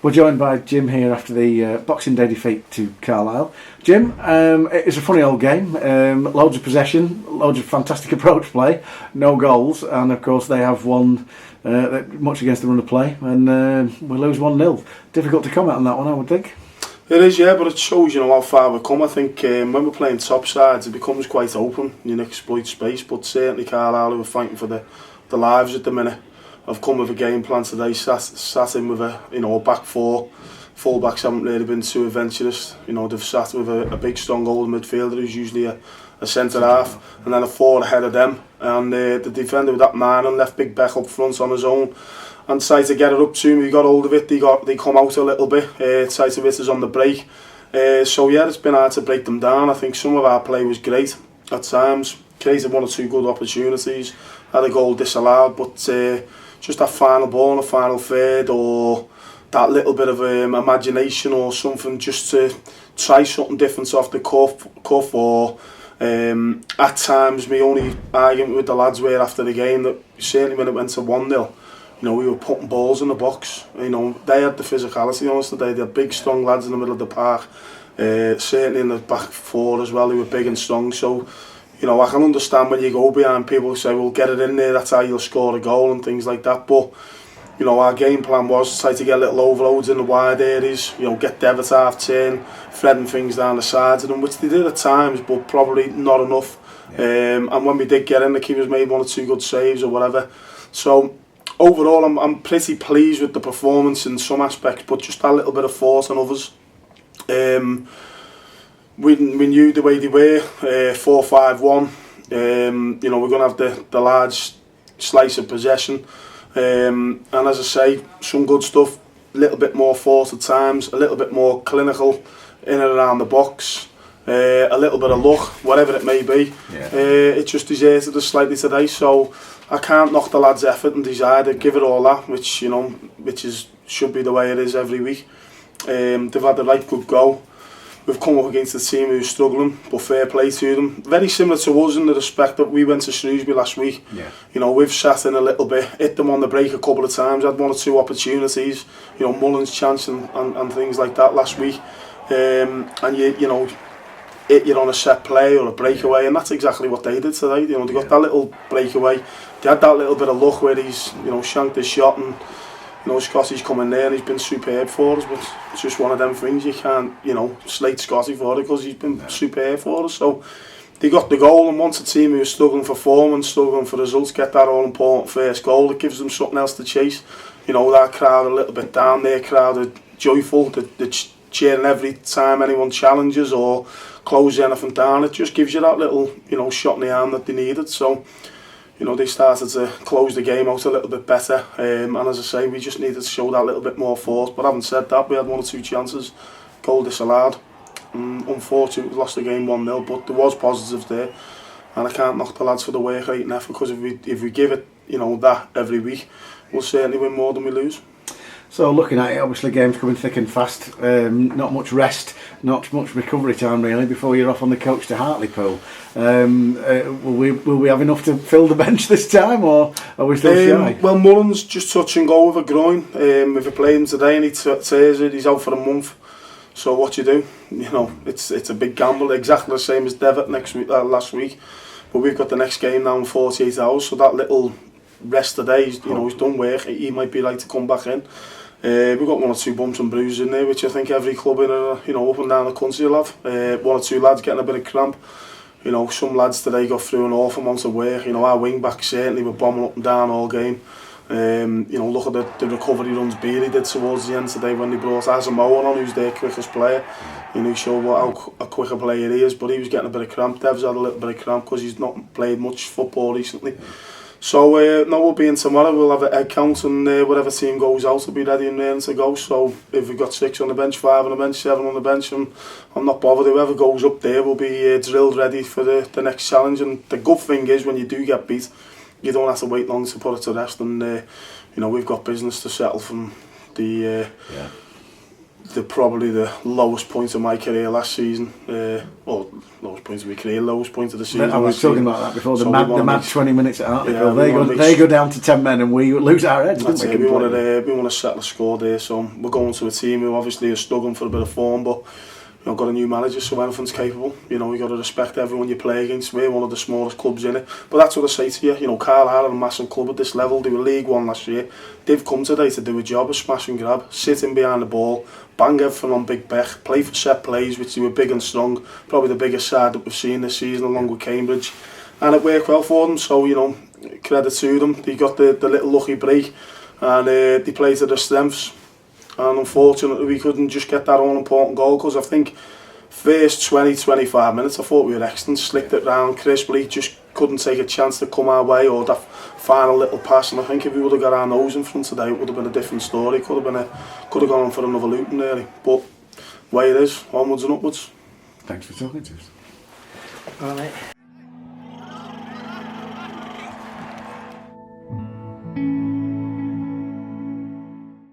We're joined by Jim here after the Boxing Day defeat to Carlisle. Jim, it's a funny old game. Loads of possession, loads of fantastic approach play, no goals, and of course they have won much against the run of play, and we lose 1-0. Difficult to comment on that one, I would think. It is, yeah, but it shows, how far we've come. I think when we're playing top sides, it becomes quite open. You can exploit space, but certainly Carlisle, who are fighting for the lives at the minute, have come with a game plan today. Sat in with a back four. Full-backs haven't really been too adventurous. They've sat with a big, strong old midfielder who's usually a centre half, and then a four ahead of them. And the defender with that man and left Big Beck up front on his own. And tried to get it up to him. He got hold of it. They come out a little bit. Tsaitovic is on the break. So yeah, it's been hard to break them down. I think some of our play was great at times. Created 1 or 2 good opportunities. Had a goal disallowed, but just that final ball in the final third, or that little bit of imagination or something, just to try something different off the cuff, or at times my only argument with the lads were after the game that certainly when it went to 1-0, we were putting balls in the box. They had the physicality on us today. They had big, strong lads in the middle of the park. Certainly in the back four as well, who were big and strong. So, I can understand when you go behind, people say, well, get it in there, that's how you'll score a goal and things like that. But, our game plan was to try to get little overloads in the wide areas, get Dev at half-turn, threading things down the sides of them, which they did at times, but probably not enough. Yeah. And when we did get in, the keepers made 1 or 2 good saves or whatever. So, overall, I'm pretty pleased with the performance in some aspects, but just a little bit of force on others. We knew the way they were, 4-5-1. We're going to have the large slice of possession. And as I say, some good stuff, a little bit more force at times, a little bit more clinical in and around the box. A little bit of luck, whatever it may be. Yeah. It just deserted us slightly today, so I can't knock the lads' effort and desire to give it all that, which should be the way it is every week. They've had the right good go. We've come up against a team who's struggling, but fair play to them. Very similar to us in the respect that we went to Shrewsbury last week. Yeah. We've sat in a little bit, hit them on the break a couple of times, had 1 or 2 opportunities, Mullins' chance and things like that last week. And you're on a set play or a breakaway, and that's exactly what they did today. They got that little breakaway. They had that little bit of luck where he's shanked his shot, and Scotty's come in there and he's been superb for us. But it's just one of them things you can't slate Scotty for it, because he's been superb for us. So they got the goal, and once a team who's struggling for form and struggling for results get that all important first goal, it gives them something else to chase. That crowd a little bit down, their crowd are joyful, they're cheering every time anyone challenges or closes anything down. It just gives you that little shot in the arm that they needed. So they started to close the game out a little bit better, and as I say, we just needed to show that little bit more force. But having said that, we had 1 or 2 chances, goal disallowed. Unfortunately, we lost the game 1-0, but there was positives there, and I can't knock the lads for the work rate and effort, because if we give it that every week, we'll certainly win more than we lose. So looking at it, obviously games coming thick and fast, not much rest, not much recovery time really before you're off on the coach to Hartlepool. Will we have enough to fill the bench this time, or are we still shy? Well, Mullins just touch and go with a groin. If we play him today and he tears it, he's out for a month. So what you do? It's a big gamble, exactly the same as Devitt last week. But we've got the next game now in 48 hours, so that little rest today, he's done work. He might be right to come back in. We've got 1 or 2 bumps and bruises in there, which I think every club in up and down the country will have. 1 or 2 lads getting a bit of cramp. Some lads today got through an awful amount of work. Our wing backs certainly were bombing up and down all game. Look at the recovery runs Bealey did towards the end today when they brought Asamoah on, who's their quickest player. He showed how a quicker player he is, but he was getting a bit of cramp. Dev's had a little bit of cramp because he's not played much football recently. So we'll be in tomorrow. We'll have a head count, and whatever team goes out will be ready and ready to go. So if we've got 6 on the bench, 5 on the bench, 7 on the bench, and I'm not bothered. Whoever goes up there will be drilled ready for the next challenge. And the good thing is, when you do get beat, you don't have to wait long to put it to rest. And we've got business to settle from the probably the lowest point of my career last season, or lowest point of my career, lowest point of the season. I was talking about that before. The So mad 20 minutes at Hartlepool. Yeah, they go down to 10 men and we lose our heads. That's Don't it. we We want to settle a score there. So we're going to a team who obviously are struggling for a bit of form, but got a new manager, so anything's capable. You got to respect everyone you play against. We're one of the smallest clubs in it, but that's what I say to you. Carlisle are a massive club at this level. They were League One last year. They've come today to do a job of smash and grab, sitting behind the ball, bang everything on big Beck, play for set plays, which they were big and strong. Probably the biggest side that we've seen this season, along with Cambridge, and it worked well for them. So credit to them. They got the little lucky break, and they played to their strengths. And unfortunately we couldn't just get that all important goal, because I think first 20-25 minutes I thought we were excellent, slicked it round crisply, just couldn't take a chance to come our way, or that final little pass. And I think if we would have got our nose in front today, it would have been a different story. Could have gone on for another loop nearly, but the way it is, onwards and upwards. Thanks for talking to us. All right.